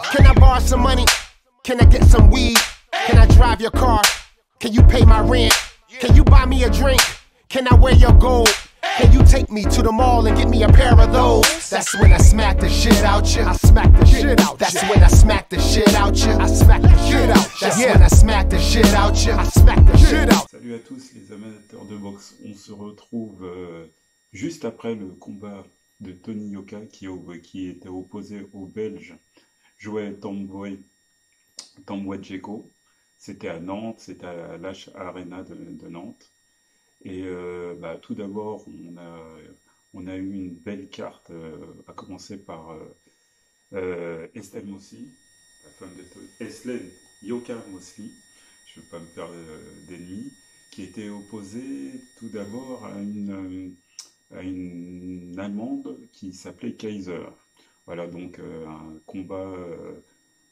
Can I borrow some money? Can I get some weed? Can I drive your car? Can you pay my rent? Can you buy me a drink? Can I wear your gold? Can you take me to the mall and get me a pair of those? That's when I smack the shit out you. I smack the shit out. That's when I smack the shit out you. I smack the shit out. That's when I smack the shit out you. I smack the shit out. Salut à tous les amateurs de boxe. On se retrouve juste après le combat de Tony Yoka qui était opposé au Belge Joël Tamboué Djeko. C'était à Nantes, c'était à l'H Arena de Nantes. Et tout d'abord, on a eu une belle carte, à commencer par Estelle Mosley, la femme de Eslem Yoka Mosley, je ne veux pas me faire d'ennemis, qui était opposée tout d'abord à une Allemande qui s'appelait Kaiser. Voilà, donc un combat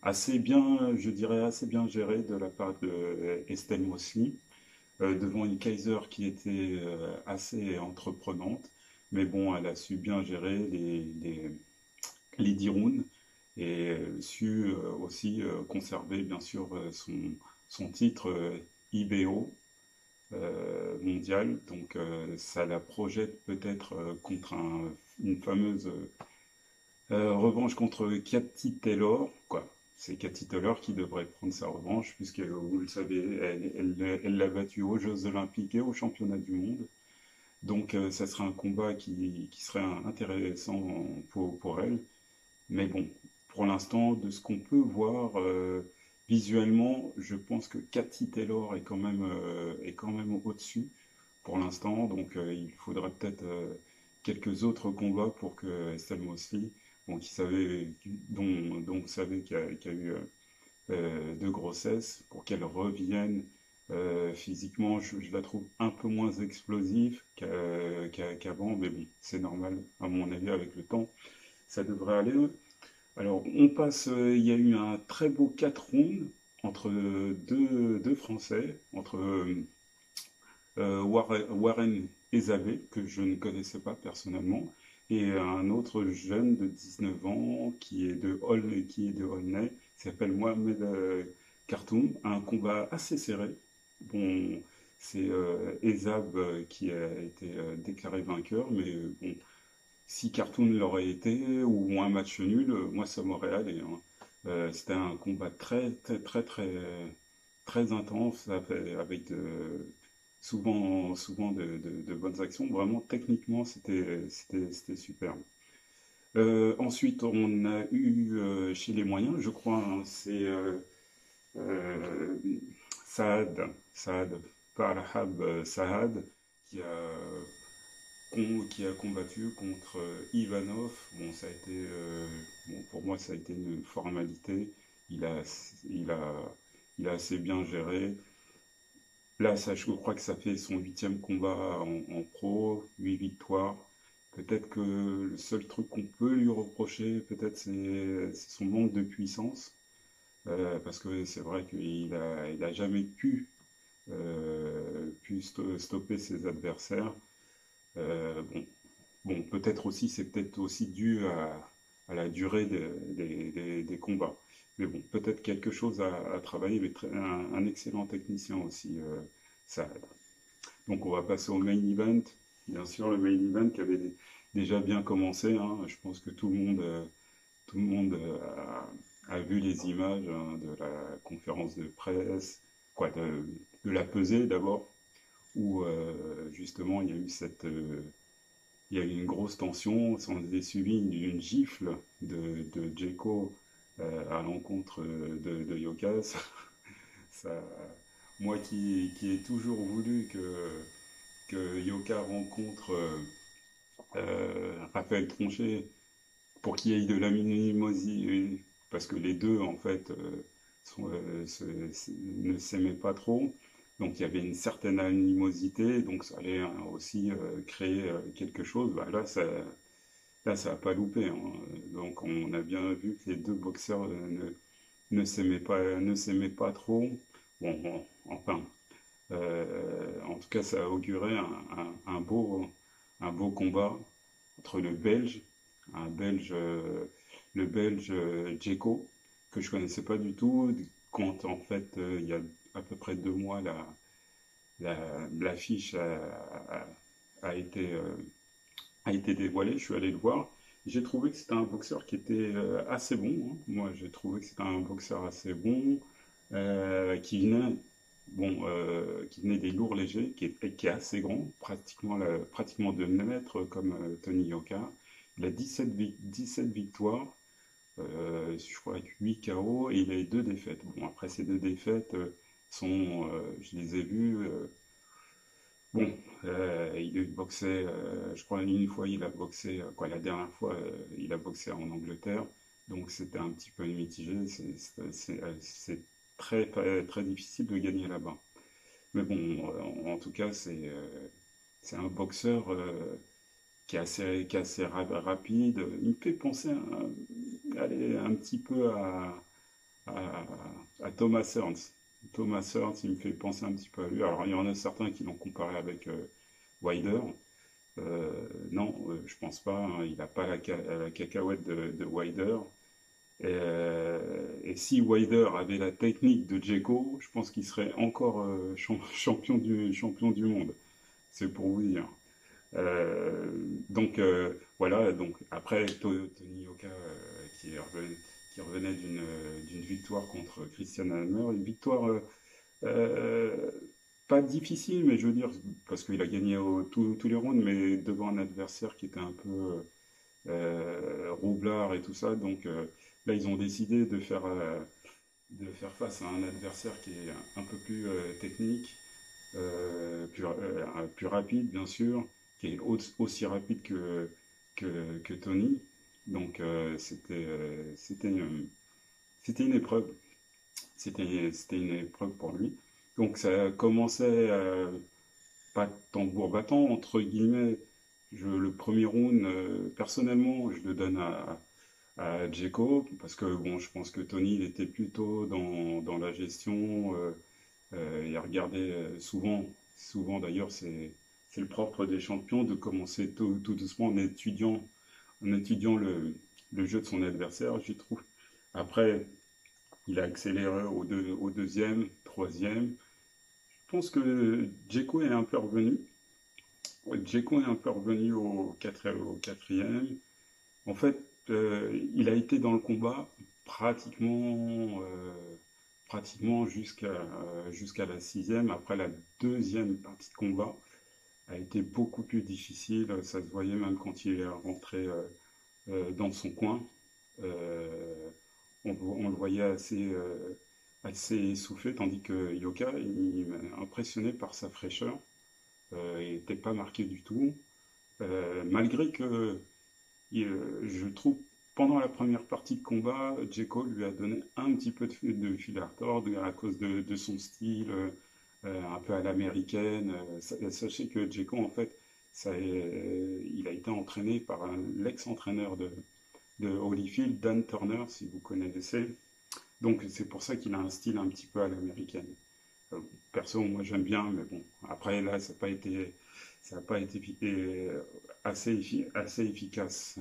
assez bien, je dirais assez bien géré de la part de Estelle Mosley. Devant une Kaiser qui était assez entreprenante, mais bon, elle a su bien gérer les 10 rounds et su aussi conserver bien sûr son titre IBO mondial, donc ça la projette peut-être contre une fameuse revanche contre Katie Taylor, quoi. C'est Katie Taylor qui devrait prendre sa revanche, puisque, vous le savez, elle l'a battue aux Jeux Olympiques et aux Championnats du Monde. Donc, ça serait un combat qui serait intéressant pour elle. Mais bon, pour l'instant, de ce qu'on peut voir visuellement, je pense que Katie Taylor est quand même au-dessus pour l'instant. Donc, il faudra peut-être quelques autres combats pour que Estelle Mosley, dont vous savez qu'il y a eu de grossesse, pour qu'elle revienne physiquement. Je la trouve un peu moins explosive qu'avant, mais bon, c'est normal, à mon avis, avec le temps, ça devrait aller. Alors, on passe, il y a eu un très beau 4 rounds entre deux Français, entre Warren Ezabe, que je ne connaissais pas personnellement, et un autre jeune de 19 ans qui est de Aulnay, qui s'appelle Mohamed Khartoum. Un combat assez serré. Bon, c'est Ezab qui a été déclaré vainqueur, mais bon, si Khartoum l'aurait été, ou un match nul, moi ça m'aurait allé, hein. C'était un combat très intense, avec souvent de bonnes actions. Vraiment, techniquement, c'était superbe. Ensuite, on a eu chez les moyens, je crois, hein, c'est Saad Farhab Saad qui a combattu contre Ivanov. Bon, ça a été, pour moi, ça a été une formalité. Il a assez bien géré. Là, je crois que ça fait son 8e combat en pro, 8 victoires. Peut-être que le seul truc qu'on peut lui reprocher, peut-être, c'est son manque de puissance. Parce que c'est vrai qu'il a jamais pu stopper ses adversaires. Bon, peut-être aussi, c'est peut-être aussi dû à la durée des combats. Mais bon, peut-être quelque chose à travailler, mais un excellent technicien aussi, Saad. Donc on va passer au main event. Bien sûr, le main event qui avait déjà bien commencé, hein. Je pense que tout le monde a vu les images, hein, de la conférence de presse, de la pesée d'abord, où justement il y a eu il y a eu une grosse tension. Ça en est suivi d'une gifle de Djeko à l'encontre de Yoka. Moi qui ai toujours voulu que Yoka rencontre Raphaël Tronchet pour qu'il y ait de l'animosité, parce que les deux en fait ne s'aimaient pas trop. Donc il y avait une certaine animosité, donc ça allait aussi créer quelque chose. Là, ça n'a pas loupé, hein. Donc on a bien vu que les deux boxeurs ne s'aimaient pas trop. Bon, enfin, en tout cas, ça augurait un beau combat entre le Belge Djeko que je connaissais pas du tout. Quand en fait, il y a à peu près 2 mois, l'affiche a été dévoilée, je suis allé le voir. J'ai trouvé que c'était un boxeur qui était assez bon, hein. Moi, j'ai trouvé que c'était un boxeur assez bon, qui venait, bon, qui venait des lourds légers, qui est assez grand, pratiquement de 9 mètres comme Tony Yoka. Il a 17 victoires, je crois avec 8 KO, et il a eu 2 défaites. Bon, après ces 2 défaites je les ai vues. Bon, il boxait, je crois une fois il a boxé, quoi, la dernière fois il a boxé en Angleterre, donc c'était un petit peu mitigé. C'est très difficile de gagner là-bas. Mais bon, en tout cas, c'est un boxeur qui est assez rapide. Il me fait penser allez, un petit peu à, à Thomas Hearns. Thomas Hearns, il me fait penser un petit peu à lui. Alors, il y en a certains qui l'ont comparé avec Wilder. Non, je pense pas, hein. Il n'a pas la cacahuète de Wilder. Et si Wilder avait la technique de Dzeko, je pense qu'il serait encore champion du monde. C'est pour vous dire. Euh, donc voilà, donc après Tony Yoka qui revenait d'une victoire contre Christian Hammer, une victoire euh, pas difficile, mais je veux dire, parce qu'il a gagné tous les rounds, mais devant un adversaire qui était un peu roublard et tout ça. Donc là, ils ont décidé de faire face à un adversaire qui est un peu plus technique, plus rapide, bien sûr, qui est aussi rapide que Tony. Donc c'était une épreuve. C'était une épreuve pour lui. Donc ça commençait pas tambour battant, entre guillemets. Le premier round, personnellement, je le donne à Dzeko, parce que bon, je pense que Tony, il était plutôt dans la gestion. Il regardait souvent d'ailleurs, c'est le propre des champions de commencer tout doucement en étudiant le jeu de son adversaire, je trouve. Après, il a accéléré au deuxième, troisième. Je pense que Dzeko est un peu revenu. Dzeko est un peu revenu au quatrième. En fait, il a été dans le combat pratiquement jusqu'à la sixième. Après, la deuxième partie de combat a été beaucoup plus difficile. Ça se voyait même quand il est rentré dans son coin. Euh, on le voyait assez essoufflé, tandis que Yoka, il m'a impressionné par sa fraîcheur. Il n'était pas marqué du tout. Malgré que je trouve, pendant la première partie de combat, Dzeko lui a donné un petit peu de fil à retordre à cause de son style un peu à l'américaine. Sachez que Dzeko, en fait, il a été entraîné par l'ex-entraîneur de Holyfield, Dan Turner, si vous connaissez. Donc c'est pour ça qu'il a un style un petit peu à l'américaine. Euh, Perso, moi j'aime bien, mais bon, après là, ça n'a pas été assez efficace.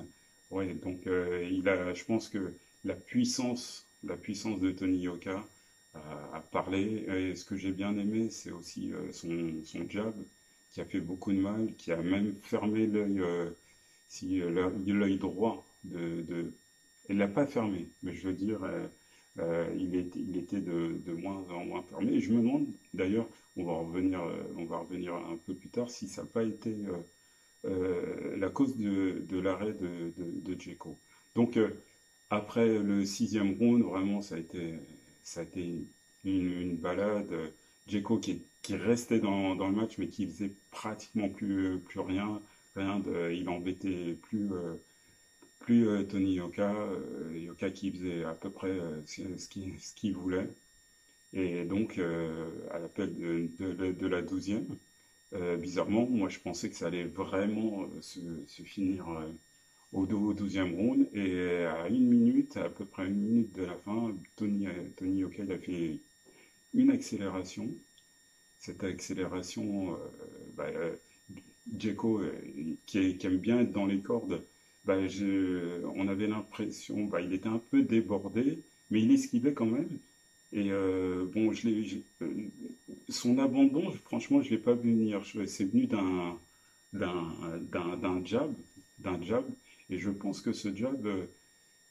Ouais, donc je pense que la puissance de Tony Yoka a parlé. Et ce que j'ai bien aimé, c'est aussi son jab qui a fait beaucoup de mal, qui a même fermé l'œil droit il l'a pas fermé, mais je veux dire, il était de moins en moins fermé. Et je me demande, d'ailleurs, on va revenir un peu plus tard, si ça n'a pas été la cause de l'arrêt de Dzeko. Donc, après le sixième round, vraiment, ça a été une balade. Dzeko qui restait dans le match, mais qui faisait pratiquement plus rien. Il embêtait plus Tony Yoka. Yoka qui faisait à peu près ce qu'il voulait. Et donc, à l'appel de la douzième, bizarrement, moi je pensais que ça allait vraiment se finir au 12e round. Et à à peu près 1 minute de la fin, Tony Yoka il a fait une accélération. Cette accélération, bah, Dzeko, qui aime bien être dans les cordes, bah, on avait l'impression, bah, il était un peu débordé, mais il esquivait quand même. Et bon, son abandon, franchement, je l'ai pas vu venir. C'est venu d'un jab, et je pense que ce jab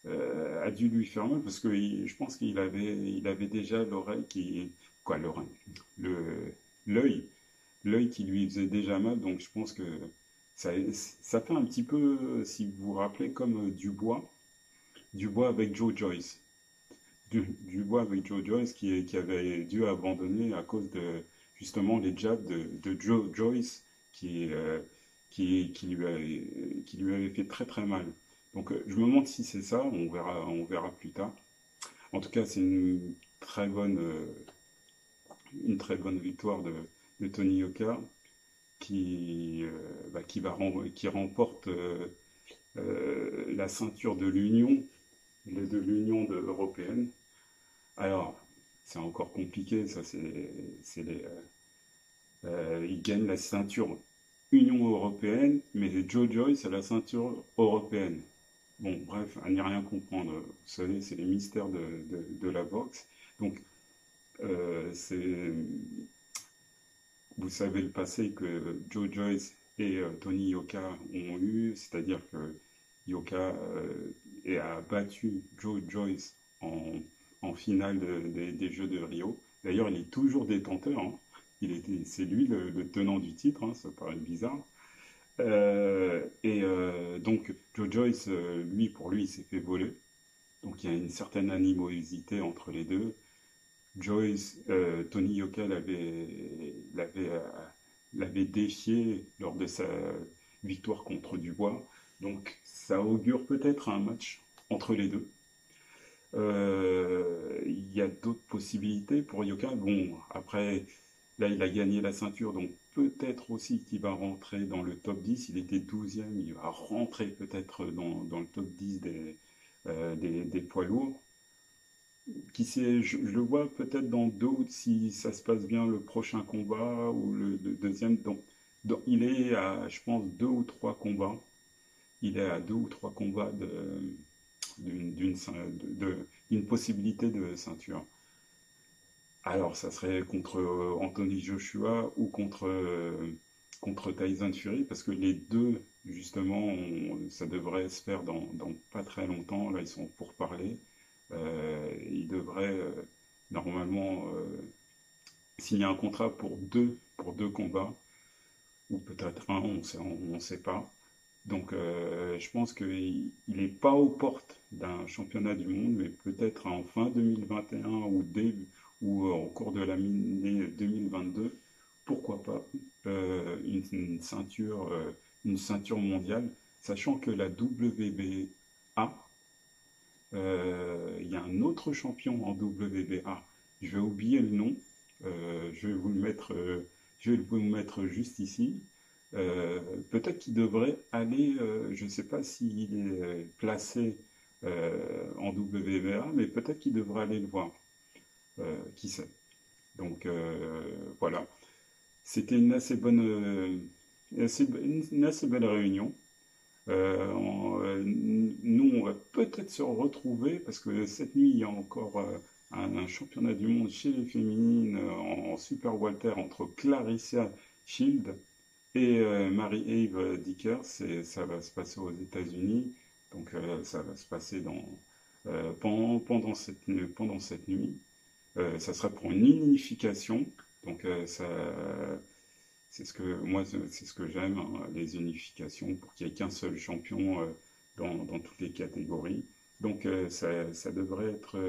a dû lui faire mal parce que je pense qu'il avait déjà l'oreille l'œil qui lui faisait déjà mal. Donc je pense que ça fait un petit peu, si vous vous rappelez, comme Dubois avec Joe Joyce. Dubois avec Joe Joyce qui avait dû abandonner à cause de justement les jabs de Joe Joyce qui lui avait fait très très mal. Donc je me demande si c'est ça, on verra plus tard. En tout cas, c'est une très bonne victoire de Tony Yoka qui remporte la ceinture de l'Union européenne. Alors, c'est encore compliqué, ça il gagne la ceinture Union européenne, mais Joe Joyce a la ceinture européenne. Bon, bref, à n'y rien comprendre. Vous savez, c'est les mystères de la boxe. Donc, vous savez le passé que Joe Joyce et Tony Yoka ont eu, c'est-à-dire que Yoka a battu Joe Joyce en finale des Jeux de Rio. D'ailleurs, il est toujours détenteur, hein. C'est lui le tenant du titre, hein, ça paraît bizarre. Donc Joe Joyce, pour lui, il s'est fait voler. Donc il y a une certaine animosité entre les deux. Tony Yoka l'avait défié lors de sa victoire contre Dubois. Donc ça augure peut-être un match entre les deux. Il y a d'autres possibilités pour Yoka. Bon, après, là, il a gagné la ceinture, donc peut-être aussi qu'il va rentrer dans le top 10. Il était 12e, il va rentrer peut-être dans le top 10 des poids lourds. Qui sait, je le vois peut-être dans d'autres, si ça se passe bien, le prochain combat ou le deuxième. Donc, il est à, je pense, 2 ou 3 combats. Il est à 2 ou 3 combats d'une possibilité de ceinture. Alors, ça serait contre Anthony Joshua ou contre Tyson Fury, parce que les deux, justement, ça devrait se faire dans pas très longtemps. Là, ils sont pour parler. Ils devraient normalement signer un contrat pour deux combats, ou peut-être un, on ne sait pas. Donc, je pense qu'il n'est pas aux portes d'un championnat du monde, mais peut-être en fin 2021 ou au cours de l'année 2022, pourquoi pas une ceinture mondiale, sachant que la WBA, il y a un autre champion en WBA, je vais oublier le nom, je vais vous le mettre juste ici. Peut-être qu'il devrait aller, je ne sais pas s'il est placé en WBA, mais peut-être qu'il devrait aller le voir. Qui sait. Donc voilà, c'était une assez belle réunion. Nous, on va peut-être se retrouver parce que cette nuit, il y a encore un championnat du monde chez les féminines en super welter entre Clarissa Shields et Mary-Eve Dicker. Ça va se passer aux États-Unis, donc ça va se passer pendant cette nuit. Ça sera pour une unification, donc c'est ce que j'aime, hein, les unifications, pour qu'il n'y ait qu'un seul champion dans toutes les catégories. Donc ça devrait être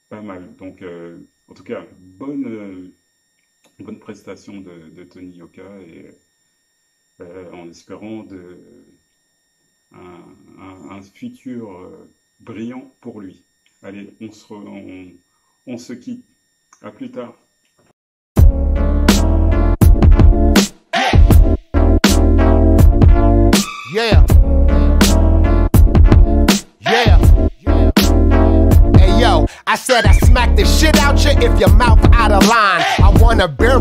pas mal. Donc en tout cas, bonne prestation de Tony Yoka, et en espérant un futur brillant pour lui. Allez, on se quitte. À plus tard. Yeah. Yeah. Hey yo, I said I smack the shit out you if your mouth out of line. I wanna bear